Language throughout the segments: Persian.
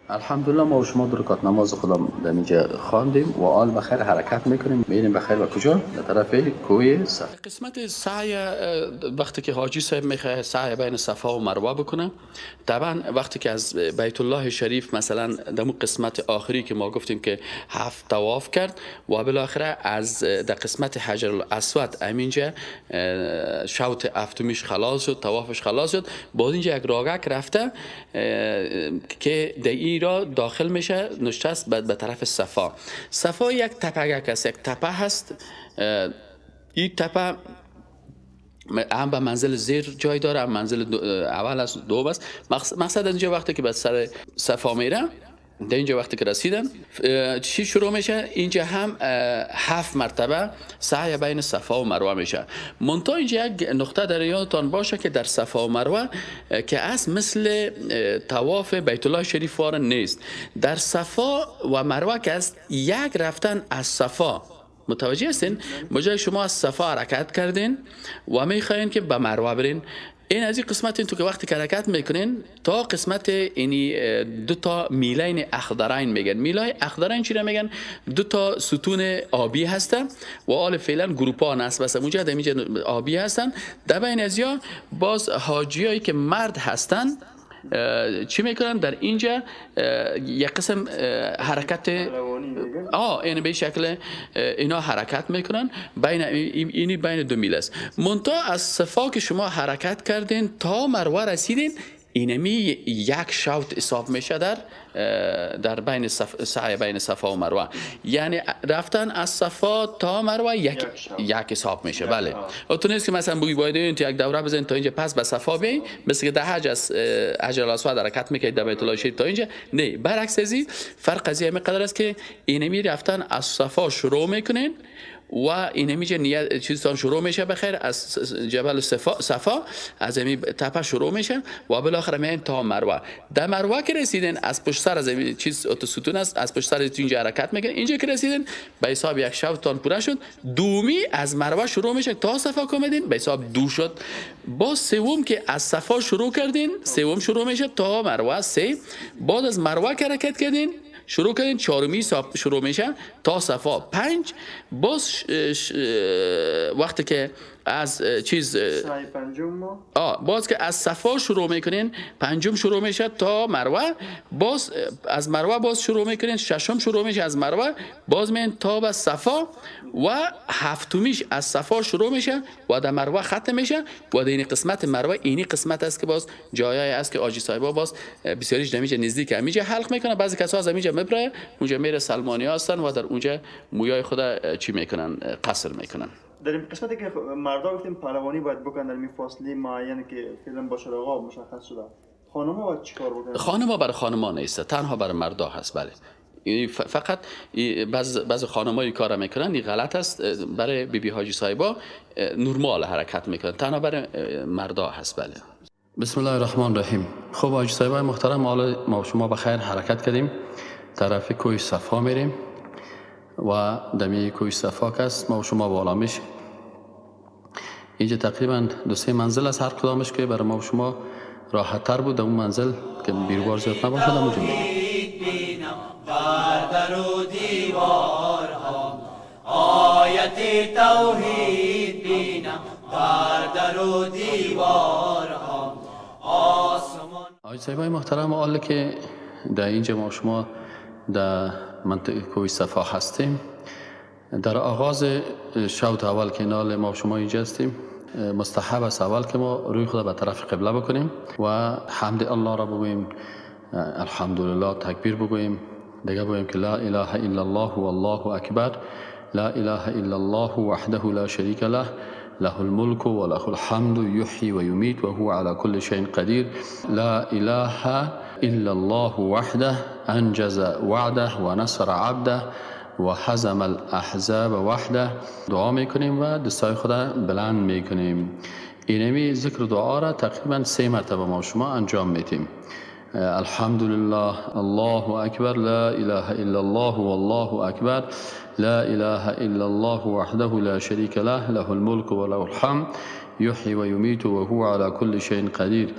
الحمدلله ما و شما دو رکعت نماز خودم در اینجا خواندیم و آل بخیر حرکت میکنیم میریم بخیر و کجا در طرف کوی صف. قسمت سعی وقتی که حاجی صاحب میخواد سعی بین صفا و مروه بکنه، طبعا وقتی که از بیت الله شریف مثلا دمو قسمت آخری که ما گفتیم که 7 طواف کرد و بالاخره از در قسمت حجر الاسود همینجا شوط هفتمیش خلاص شد، طوافش خلاص شد، باز اینجا یک راگک رفته که در ای را داخل میشه نشست به طرف صفا. صفا یک تپگک است، یک تپه هست. این تپه هم به منزل زیر جای داره، هم منزل اول است، دو است. مقصد اینجا وقتی که به سر صفا میره، در اینجا وقتی که رسیدن چی شروع میشه؟ اینجا هم 7 مرتبه سعی بین صفا و مروه میشه. منتها اینجا یک نقطه در یادتان باشه که در صفا و مروه که از مثل طواف بیت الله شریف وارن نیست. در صفا و مروه که است یک رفتن از صفا، متوجه هستین؟ مجای شما از صفا حرکت کردین و میخواین که به مروه برین، این از این قسمت این تو که وقتی که حرکت میکنین تا قسمت اینی دو تا میلین اخضرین میگن. میلای اخضرین چی را میگن؟ دو تا ستون آبی هستن و آل فعلا گروپا نصب است اونجا در اینجا آبی هستن. در بین ازیا باز حاجیایی که مرد هستن چی میکنن؟ در اینجا یک قسم حرکت این به شکل اینا حرکت میکنن بین اینی بین دو میل است. منتها از صفا که شما حرکت کردین تا مروه رسیدین، اینمی یک شوط حساب میشه در بین سعی بین صفا و مروه، یعنی رفتن از صفا تا مروه یک حساب میشه. بله تو نیست که مثلا بگی باید این یک دوره بزنین تا اینجا پس به صفا بیاین، مثل که در حج از حجر الاسود حرکت میکنید در بیت الله شریف تا اینجا. نه، برعکس ازی فرق قضیه میقدر است که اینمی رفتن از صفا شروع میکنین و این میشه نیت چیزتان شروع میشه بخیر از جبل صفا، از این تپه شروع میشه و بالاخره میاین تا مروه. در مروه که رسیدین از پشت سر از این چیز ستون است، از پشت سر اینجا حرکت میکنه. اینجا که رسیدین به حساب یک شوطتان پوره شد. دومی از مروه شروع میشه تا صفا کمدین به حساب دو شد. با سوم که از صفا شروع کردین، سوم شروع میشه تا مروه سه. بعد از مروه که حرکت کردین شروع کردین، چهارمی شروع میشه تا صفا 5. باز وقتی که از چیز باز که از صفا شروع میکنین، پنجم شروع میشه تا مروه. باز از مروه باز شروع میکنین، ششم شروع میشه از مروه، باز میان تا به صفا و هفتمیش از صفا شروع میشه و در مروه ختم میشه. و در این قسمت مروه اینی قسمت است که باز جایی است که آجی صاحبا باز بسیاریش نمیشه نزدیک همیشه حلق میکنه. بعضی کسا از همیشه میبره اونجا میره سلمانی هستن و در اونجا مویای خود چی میکنن؟ قصر میکنن. در این قسمتی که مردا گفتیم پهلوانی باید بکنن در این فاصله معین که فیلم باشه آقا مشخص شده، خانم‌ها باید چیکار بکنن؟ خانم‌ها برای خانم‌ها نیست، تنها برای مردا هست. بله فقط بعض خانم‌ها کار میکنن، این غلط است. برای بیبی حاجی صاحبا نرمال حرکت میکنن، تنها برای مردا هست. بله. بسم الله الرحمن الرحیم. خب حاجی صاحبای محترم، ما شما بخیر حرکت کردیم، طرف کوی صفا میریم و دمی کوی صفا است ما و شما بالا میشیم. اینجا تقریبا 2-3 منزل از هر کدامش که برای ما و شما راحت تر بود. اون منزل که بیروبار زیاد نباشد اونجا میریم. بر در و دیوارها آیت توحید بینم، بر در و دیوارها آسمان. حاجی صاحبای محترم، حالا که در اینجا ما شما در منطقه کوی صفا هستیم، در آغاز شوط اول که نال ما شما اینجا هستیم، مستحب است اول که ما روی خود به طرف قبله بکنیم و حمد الله را بگوییم، الحمدلله تکبیر بگوییم، دیگه بگوییم که لا اله الا الله والله اکبر، لا اله الا الله وحده لا شریک له، له الملك وله الحمد يحيي ويميت وهو على كل شيء قدير، لا اله الا الله وحده انجز وعده ونصر عبده و حزم الاحزاب وحده. دعا میکنیم و دستای خود بلند میکنیم. اینمی ذکر دعا را تقریبا 3 مرتبه ما شما انجام میدیم. الحمد لله، الله اکبر، لا اله الا الله والله اکبر، لا اله الا الله وحده لا شریک له، له الملك وله الحمد يحيي ويميت وهو على كل شيء قدير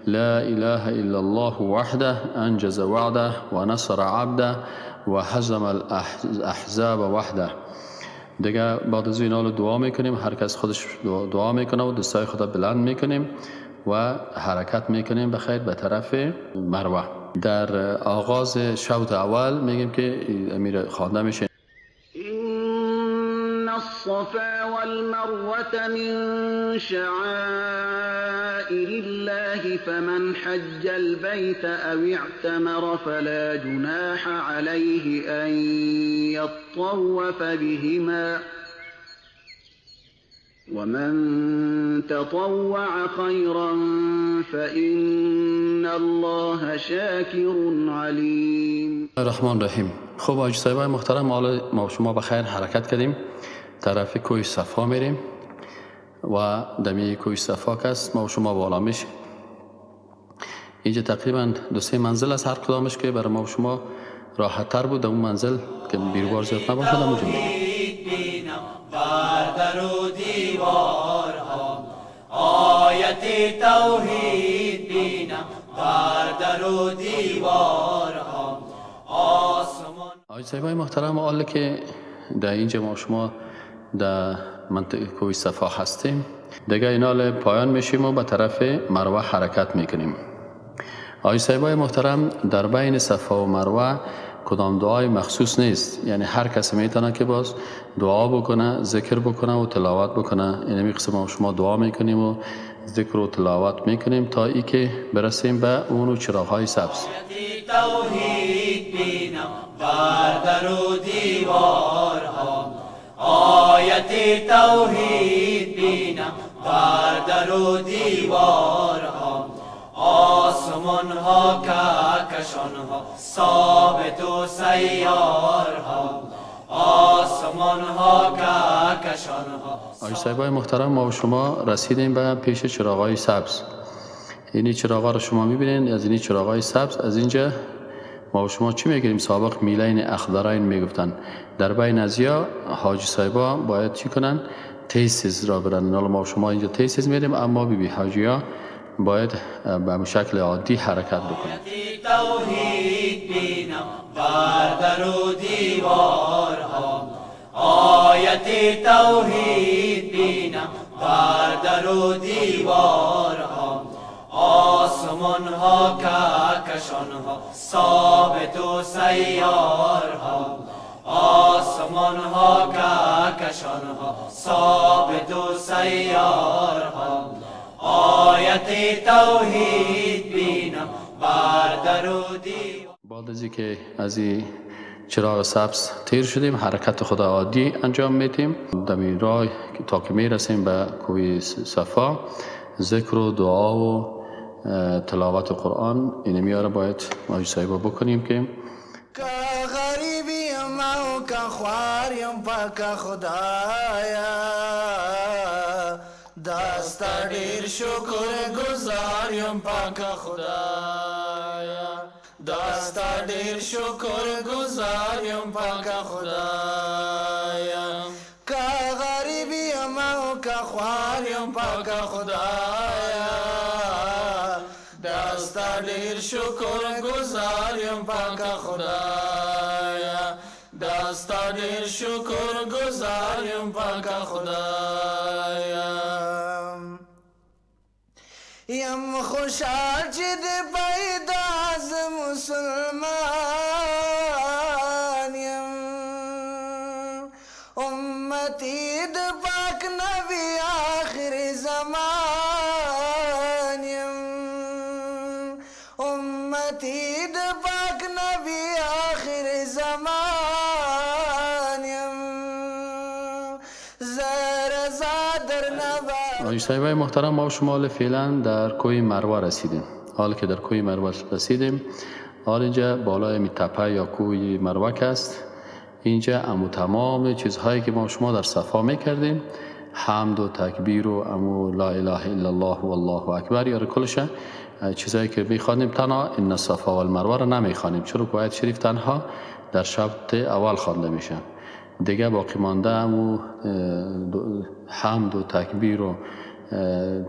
لا إله إلا الله وحده أنجز وعده ونصر عبده وهزم الأحزاب وحده. دیگه بعد از اینا رو دعا میکنیم، هر کس خودش دعا میکنه و دستای خود بلند میکنیم و حرکت میکنیم بخیر به طرف مروه. در آغاز شوط اول میگیم که امیر خوانده میشه إن الصفا والمروة من شعائر الله فمن حج البيت أو اعتمر فلا جناح عليه أن يطوف بهما ومن تطوع خيرا فإن الله شاكر عليم. الرحمن الرحیم. خب آج صاحبای محترم، حالا ما شما بخیر حرکت کردیم طرف کوه صفا میریم و دمی کوه صفا کس ما شما بالا میشیم. اینجا تقریبا 2-3 منزل از هر کدامش که برای ما شما راحت تر بود. اون منزل که بیروبار زیاد نباشد اونجا بر در و دیوارها آیت توحید بینم بر در و دیوارها آسمان. آج صاحبای محترم، حالا که در اینجا ما شما در منطقه کوه صفا هستیم دیگه اینا پایان میشیم و به طرف مروه حرکت میکنیم. آج صاحبای محترم، در بین صفا و مروه کدام دعای مخصوص نیست، یعنی هر کسی میتونه که باز دعا بکنه، ذکر بکنه و تلاوت بکنه. این می قسم شما دعا میکنیم و ذکر و تلاوت میکنیم تا ای که برسیم به اون چراغ‌های سبز. توحید بینم بر در و دیوارها آیت توحید بینم بر در و دیوارها آسمان ها کهکشان ها ثابت و سیارها آسمان ها کهکشان ها. آج صاحبای محترم، ما و شما رسیدیم به پیش چراغ‌های سبز. اینی چراغا رو شما میبینین، از اینی چراغ‌های سبز. از اینجا ما و شما چی میگیریم؟ سابق میلین اخضرین میگفتن. در بین ازیا حاجی صاحبا باید چی کنن؟ تیسیز را برن. حالا ما و شما اینجا تیسیز میریم، اما بی حاجیا باید به شکل عادی حرکت بکنن. توحید بینم بر در و دیوارها آیت توحید بینم بر در و دیوارها آسمان ها کهکشان ها ثابت و سیارها آسمان ها کهکشان ها ثابت و سیارها آیت توحید بینم بر در و دیوار. بعد از اینکه از این چراغ سبز تیر شدیم حرکت خدا عادی انجام میدیم. دمی راه تا که میرسیم به کوه صفا ذکر و دعا و تلاوت قرآن این میاره باید ما صاحب بکنیم که غریبی ما که خواریم پاک خدایا دستا ډیر شکر گزاریم پاک خدایا دستا ډیر شکر گزاریم پاک خدایا که غریبی ما که خواریم پاک خدایا دستا ډیر شکر گزاریم پاک خدایا دستا ډیر شکر گزاریم پاک خدایا یم خوشحال چې د پیدا از مسلمان یم امتی د پاک نبی آخر زمان یم امتی د پاک نبی آخر زمان یم زر زادر نبا. آج صاحبای محترم، ما و شما فعلا در کوه مروه رسیدیم. حال که در کوه مروه رسیدیم، حال اینجا بالای می تپه یا کوه مروه است. اینجا امو تمام چیزهایی که ما شما در صفا میکردیم، حمد و تکبیر و امو لا اله الا الله و الله اکبر یا کلش چیزهایی که میخوانیم تنها این صفا و المروه را نمیخوانیم، چون که آیت شریف تنها در شب اول خوانده میشه. دیگه باقی مانده امو حمد و تکبیر و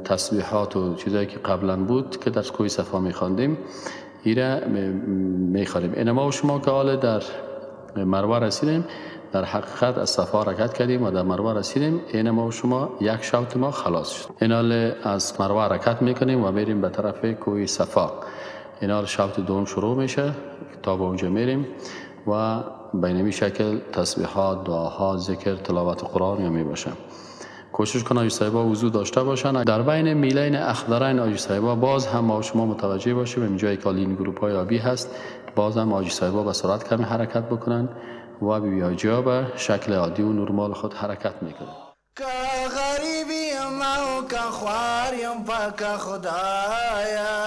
تسبیحات و چیزایی که قبلا بود که در کوه صفا میخواندیم ایره میخوانیم. این ما و شما که حال در مروه رسیدیم، در حقیقت از صفا حرکت کردیم و در مروه رسیدیم. این ما و شما یک شوط ما خلاص شد. این حال از مروه حرکت میکنیم و میریم به طرف کوه صفا. این حال شوط دوم شروع میشه تا به اونجا میریم و بینمی شکل تسبیحات، دعاها، ذکر، تلاوت قرآن یا می باشه. کوشش کن حاجی صاحبا وضو داشته باشن. در بین میلین اخضرین حاجی صاحبا باز هم ما شما متوجه باشیم به جایی که این گروپ های آبی هست، باز هم حاجی صاحبا به سرعت کمی حرکت بکنن و بی حاجی ها به شکل عادی و نرمال خود حرکت میکنن. که غریبی ما و که خواریم پاک خدایا،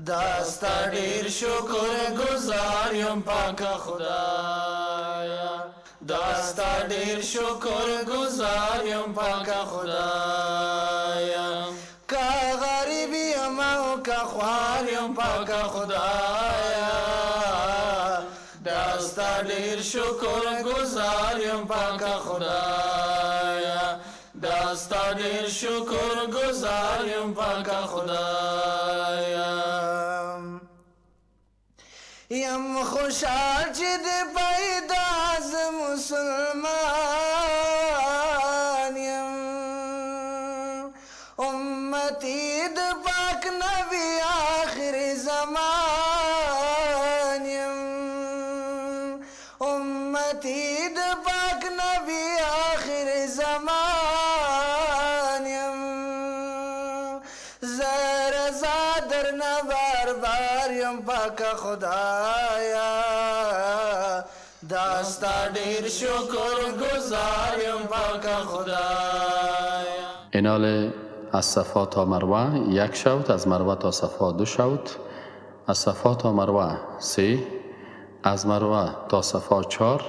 دستا دیر شکر گزاریم پاک خدایا، دستا دیر شکر گزاریم پاک خدایا. که غریبی ما و که خواریم پاک خدایا، دستا دیر شکر گزاریم پاک خدایا، دستا دیر شکر گزاریم پاک خدایا. یم خوشحال چې د پیدا از مسلمان یم، امتی د پاک نبی آخر زمان یم، امتی د پاک نبی آخر زمان یم. زر زادر نبار بار یم پاک خدایا، دستا دیر شکر گزاریم پاک خدایا. اینال از صفا تا مروه یک شوط، از مروه تا صفا دو شوط، از صفا تا مروه 3، از مروه تا صفا 4،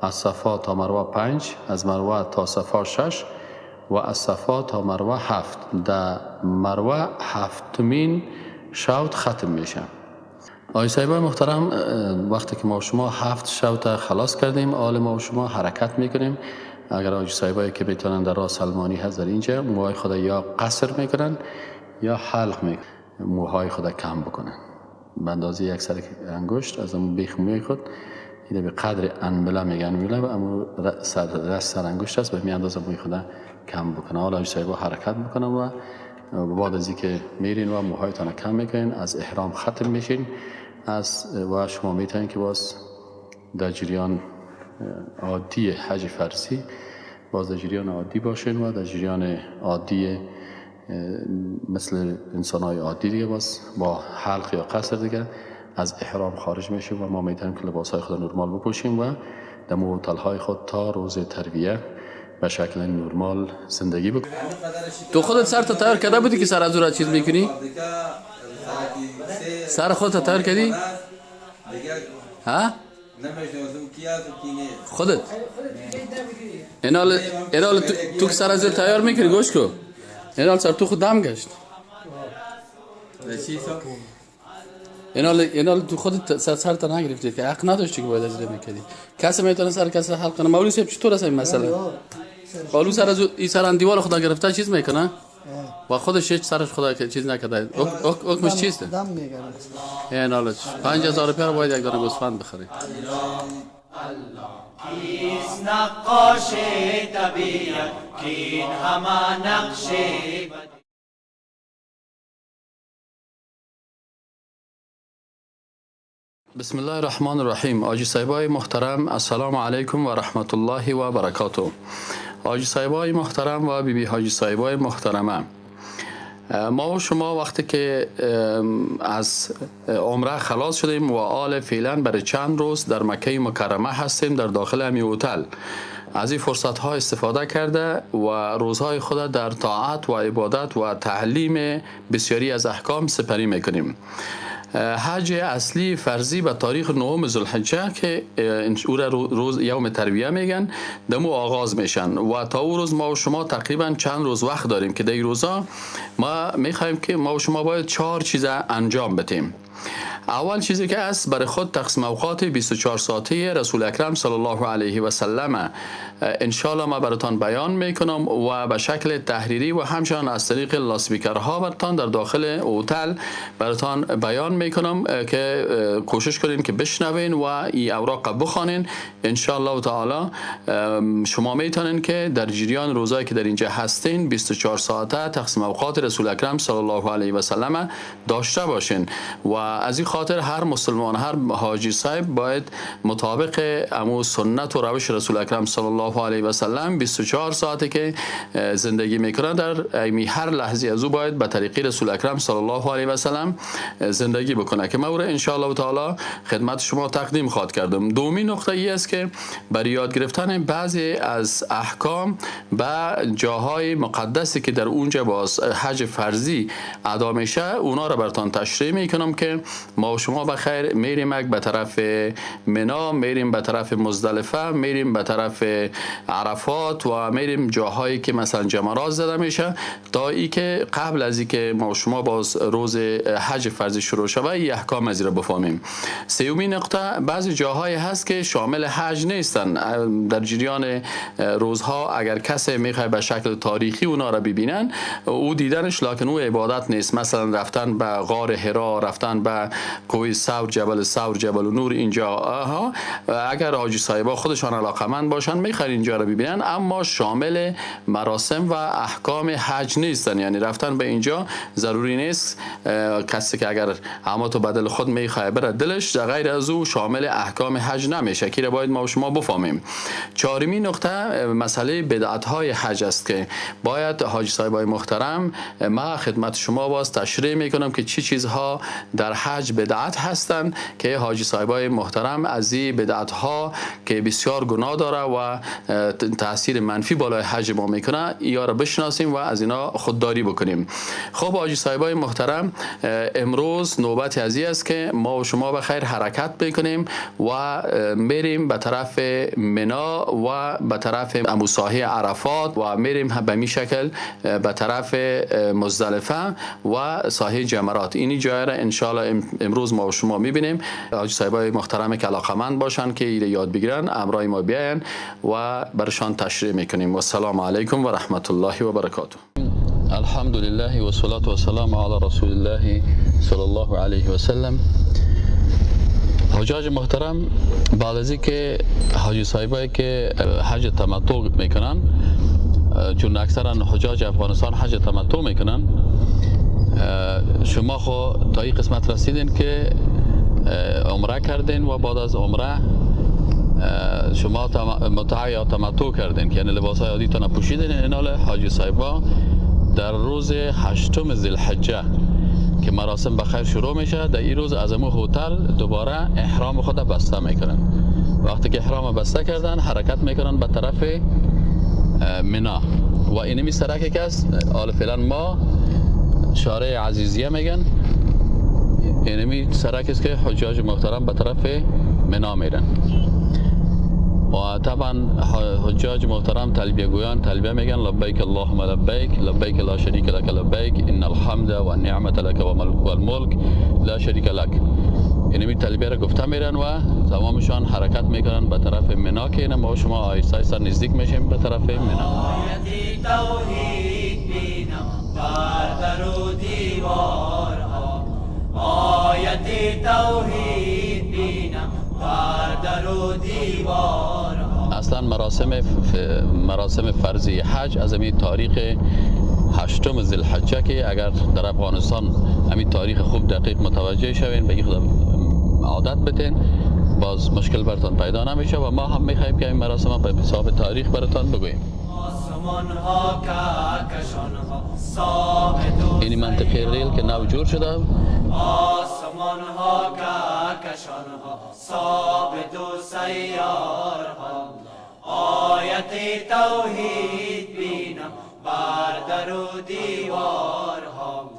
از صفا تا مروه 5، از مروه تا صفا 6 و از صفا تا مروه 7. در مروه هفتمین شوط ختم میشه. آقای صاحبای محترم، وقتی که ما و شما 7 شوط خلاص کردیم، آل ما و شما حرکت میکنیم. اگر آقای صاحبایی که میتونن در راه سلمانی هست در اینجا موهای خود یا قصر میکنن یا حلق میکنن، موهای خود کم بکنن به اندازه یک سر انگشت از اون بیخ موی خود. این به قدر انبله میگن، انبله اما سر انگشت است، به می اندازه موی خود کم بکنن. حالا آقای صاحبا حرکت میکنن و بعد از اینکه میرین و موهایتان کم میکنین، از احرام ختم میشین و شما میتونین که باز در جریان عادی حج فرضی باز در جریان عادی باشین و در جریان عادی مثل انسان‌های عادی دیگه باز با حلق یا قصر دیگه از احرام خارج میشیم و ما میتونیم که لباسهای خود نرمال بپوشیم و در هتل‌های خود تا روز ترویه به شکل نرمال زندگی بکنیم. تو خودت سر تا تیار کرده بودی که سر از اون چیز میکنی؟ سر خودت تیار کردی؟ ها؟ خودت؟ اینال تو که سر از اون تیار میکنی گوش کو؟ اینال سر تو خود دم گشت. اینال تو خودت سر تا نگرفتی که حق نداشتی که باید از این میکردی. کسی میتونه سر کسی حلق کنه؟ مولوی صاحب چطور هست این مسئله؟ مولوی سر از این سر اندیوال خدا گرفته چیز میکنه؟ و خودش هیچ سرش خدا که چیز نکرده. حکمش چیسته؟ دم میگرد. اینال 5000 روپیه باید یک دانه گوسفند بخری. کیست نقاش طبیعت کین همه نقش بسم الله الرحمن الرحیم. آجی صاحبای محترم، السلام علیکم و رحمت الله و برکاته. آجی صاحبای محترم و بیبی حاجی صاحبای محترمه، ما و شما وقتی که از عمره خلاص شدیم و آل فعلا برای چند روز در مکه مکرمه هستیم در داخل امی هتل، از این فرصت ها استفاده کرده و روزهای خود در طاعت و عبادت و تعلیم بسیاری از احکام سپری میکنیم. حج اصلی فرضی به تاریخ 9 ذوالحجه که او را روز یوم ترویه میگن دمو آغاز میشن و تا او روز ما و شما تقریبا چند روز وقت داریم که در این روزا ما میخوایم که ما و شما باید 4 چیز انجام بدیم. اول چیزی که است برای خود تقسیم اوقات 24 ساعته رسول اکرم صلی الله علیه و سلم ان شاء الله ما براتان بیان میکنم و به شکل تحریری و همچنان از طریق لاسپیکرها براتان در داخل هتل براتان بیان میکنم که کوشش کنین که بشنوین و این اوراق بخوانین. ان شاء الله تعالی شما میتونین که در جریان روزایی که در اینجا هستین 24 ساعته تقسیم اوقات رسول اکرم صلی الله علیه و سلم داشته باشین و از این خاطر هر مسلمان، هر حاجی صاحب باید مطابق امو سنت و روش رسول اکرم صلی الله علیه و سلم 24 ساعته که زندگی میکنه در هر لحظه از او باید به طریق رسول اکرم صلی الله علیه و سلم زندگی بکنه که ما ان شاء الله تعالی خدمت شما تقدیم خواهد کردم. دومین نقطه ای است که برای یاد گرفتن بعضی از احکام و جاهای مقدسی که در اونجا باز حج فرضی ادا میشه اونا رو براتون تشریح میکنم که ما و شما بخیر میریم به طرف منا، میریم به طرف مزدلفه، میریم به طرف عرفات و میریم جاهایی که مثلا جمرات زده میشه تا ای که قبل از ای که ما و شما باز روز حج فرضی شروع شود این احکام از را بفهمیم. سومین نقطه بعضی جاهایی هست که شامل حج نیستن. در جریان روزها اگر کسی میخواد به شکل تاریخی اونا را ببینن او دیدنش لکن او عبادت نیست. مثلا رفتن به غار حرا، رفتن به کوه ثور، جبل نور اینجا اگر حاجی صاحبا خودشان علاقمند باشن میخوان اینجا را ببینن اما شامل مراسم و احکام حج نیستن. یعنی رفتن به اینجا ضروری نیست. کسی که اگر عماتو بدل خود میخواد بره دلش غیر از او شامل احکام حج نمیشه که باید ما و شما بفهمیم. چهارمین نقطه مسئله بدعت های حج است که باید حاجی صاحبای محترم ما خدمت شما باز تشریح میکنم که چی چیزها در حج بدعت هستند که حاجی صاحبای محترم از این بدعت ها که بسیار گناه داره و تاثیر منفی بالای حج ما میکنه یا را بشناسیم و از اینا خودداری بکنیم. خب حاجی صاحبای محترم امروز نوبت از این است که ما و شما بخیر حرکت بکنیم و میریم به طرف منا و به طرف امو ساحه عرفات و میریم به می شکل به طرف مزدلفه و ساحه جمرات. اینی جای را ان شاء الله امروز ما و شما میبینیم. حاجی صاحبای محترم که علاقمند باشن که ایره یاد بگیرن امرای ما بیاین و برشان تشریح میکنیم. و السلام علیکم و رحمت الله و برکاته. الحمد لله و صلات و سلام علی رسول الله صلی الله علیه و سلم. حجاج محترم بعد از اینکه حاجی صاحبایی که حج تمتع میکنن چون اکثرا حجاج افغانستان حج تمتع میکنن شما خو تا این قسمت رسیدین که عمره کردین و بعد از عمره شما متع یا تمتع کردین که یعنی لباسای عادیتون پوشیدین. اینال حاجی صاحبا در روز 8 ذوالحجه که مراسم بخیر شروع میشه در این روز از امو هتل دوباره احرام خود بسته میکنن. وقتی که احرام بسته کردن حرکت میکنن به طرف منا و اینمی سرکی که است حال فعلا ما شارع عزیزیه میگن. اینمی سرک است که حجاج محترم به طرف منا میرن و طبعا حجاج محترم تلبیه گویان تلبیه میگن لبیک اللهم لبیک لبیک لا شریک لک لبیک ان الحمد و النعمت لک و الملک لا شریک لک. اینمی تلبیه را گفته میرن و تمامشان حرکت میکنن به طرف منا که ما و شما آیسته آیسته نزدیک میشیم به طرف منا. آیت توحید بینم بر در و دیوارها، آیت توحید بینم بر در و دیوارها. اصلا مراسم فرضی حج از همین تاریخ 8 ذوالحجه که اگر در افغانستان همین تاریخ خوب دقیق متوجه شوین به این خود عادت بتین باز مشکل براتون پیدا نمیشه و ما هم میخوایم که این مراسم به حساب تاریخ براتون بگوییم. این منطقه ریل که نو جور شده آسمان ها کهکشان ها ثابت و سیار ها، آیت توحید بینم بر در و دیوار ها،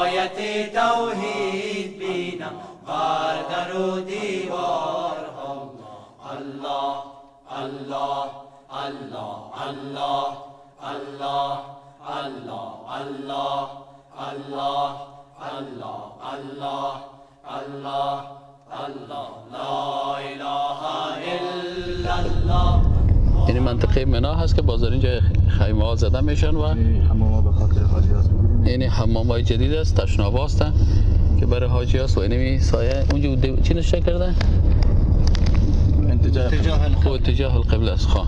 آیت توحید بینم بر در و دیوار ها. الله الله الله الله الله الله الله الله الله الله الله الله لا اله الا الله. این منطقه منا هست که بازار اینجا خیمه ها زده میشن و حمام ها به خاطر حاجی هست. این حمام های جدید است، تشناب هستن که برای حاجی هست و اینمی سایه اونجا چی نشه کرده؟ اتجاه القبله است. خواه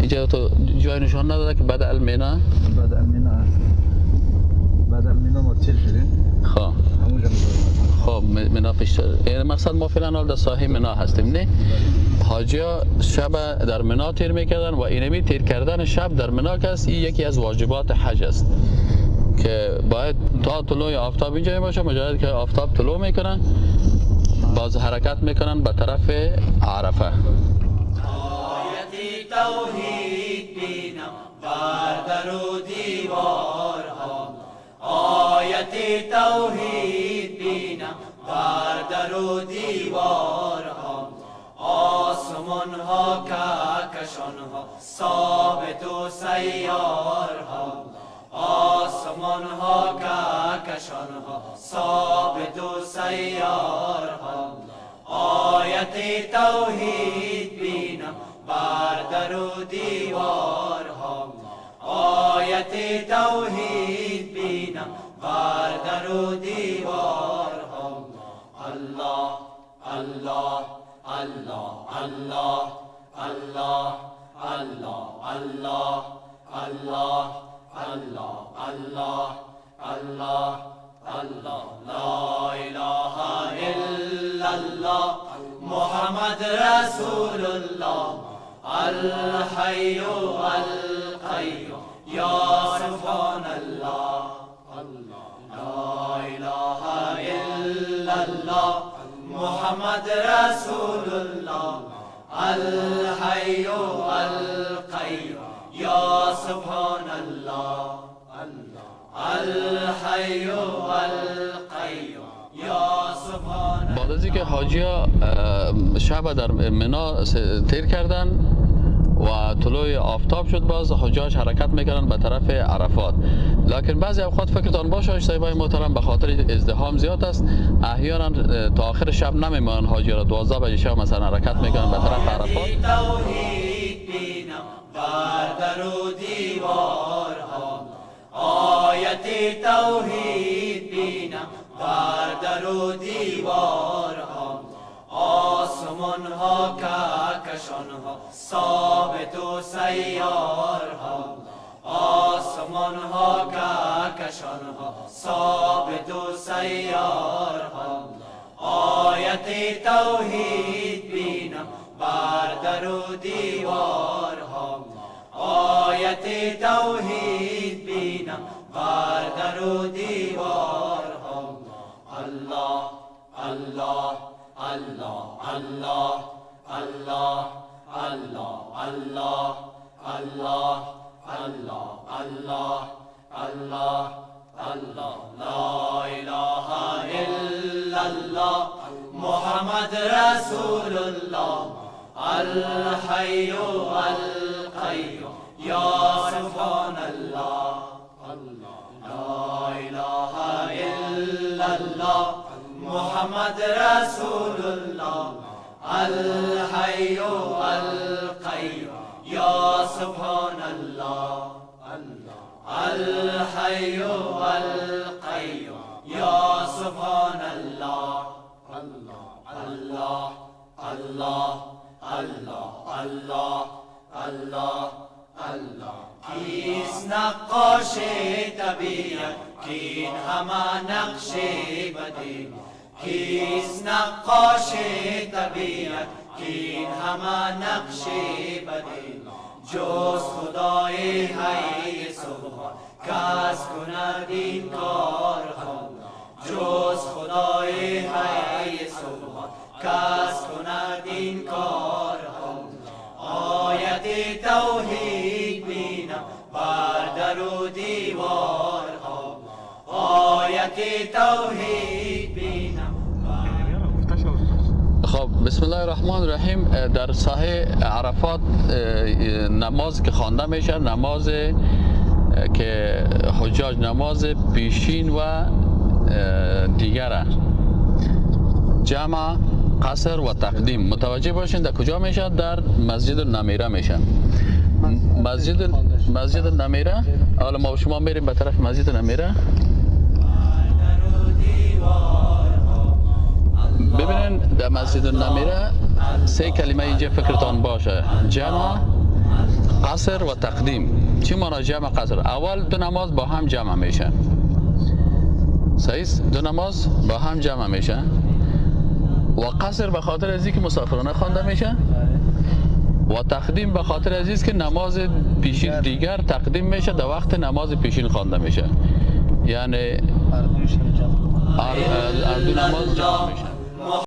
اینجا تو جای نشان نداده که بعد المنا بعد المنا هست. بعد المنا ما تیر شدیم. خواه همونجا خب منا پیشتر. یعنی مقصد ما فعلا حال در ساحه منا هستیم نه؟ حاجی ها شب در منا تیر میکردن و اینمی تیر کردن شب در منا که است یکی از واجبات حج است که باید تا طلوع آفتاب اینجا باشه. مجرد که آفتاب طلوع میکنن باز حرکت میکنن به طرف عرفه. آیت توحید بینم بر در و دیوارها. آیت توحید بینم بر در و دیوارها. آسمان ها کهکشان ها ثابت و سیارها. آسمان ها کهکشان ها ثابت و سیارها. آیت توحید بینم بر در و دیوارها. آیت توحید بینم بر در و دیوارها. الله الله الله الله الله الله الله الله الله الله الله الله لا اله الا الله محمد رسول الله الحي القيوم يا سبحان الله. لا اله الا الله محمد رسول الله الحي القيوم يا سبحان الله. الحي القيوم يا سبحان. بعد از اینکه حاجی ها شب در منا تیر کردن و طلوع آفتاب شد باز حجاج حرکت میکردن به طرف عرفات. لکن بعضی اوقات فکرتان باشه صاحبای محترم به خاطر ازدحام زیاد است احیانا تا آخر شب نمیمونن حاجی را 12 بجه شب مثلا حرکت میکنن به طرف عرفات. توحید بینم بر در و دیوارها. آیت توحید بینم بر در و دیوارها. آسمان ها کهکشان ها ثابت و سیارها. آسمان ها کهکشان ها ثابت و سیارها. آیت توحید بینم بر در و دیوارها. آیت توحید بینم بر در و دیوارها. الله الله الله الله الله الله الله الله الله الله الله الله لا اله الا الله محمد رسول الله الحي القيوم يا سبحان الله. لا اله الا الله محمد رسول الله الحي القيوم يا سبحان الله. الحي القيوم يا سبحان الله. الله الله الله الله الله الله. کیست نقاش طبیعت کین همه نقش بدی. کیست نقاش طبیعت کین همه نقش بدی. جز خدای حی سبحان کس کند این کارها. جز خدای حی سبحان کس کند این کارها. آیت توحید بینم بر در و دیوارها. آیت توحید بینم. خب بسم الله الرحمن الرحیم. در ساحه عرفات نماز که خوانده میشه نماز که حجاج نماز پیشین و دیگره جمع قصر و تقدیم. متوجه باشین در کجا میشه؟ در مسجد نمیره میشه. مسجد نمیره. حالا ما شما میریم به طرف مسجد نمیره. ببینین در مسجد نمیره 3 کلمه اینجا فکرتان باشه: جمع، قصر و تقدیم. چی معنی جمع قصر؟ اول 2 نماز با هم جمع میشه. صحیح؟ 2 نماز با هم جمع میشه. و قصر به خاطر از اینکه مسافرانه خوانده میشه. و تقدیم به خاطر از اینکه نماز پیشین دیگر تقدیم میشه در وقت نماز پیشین خوانده میشه. یعنی هر 2 نماز جمع میشه.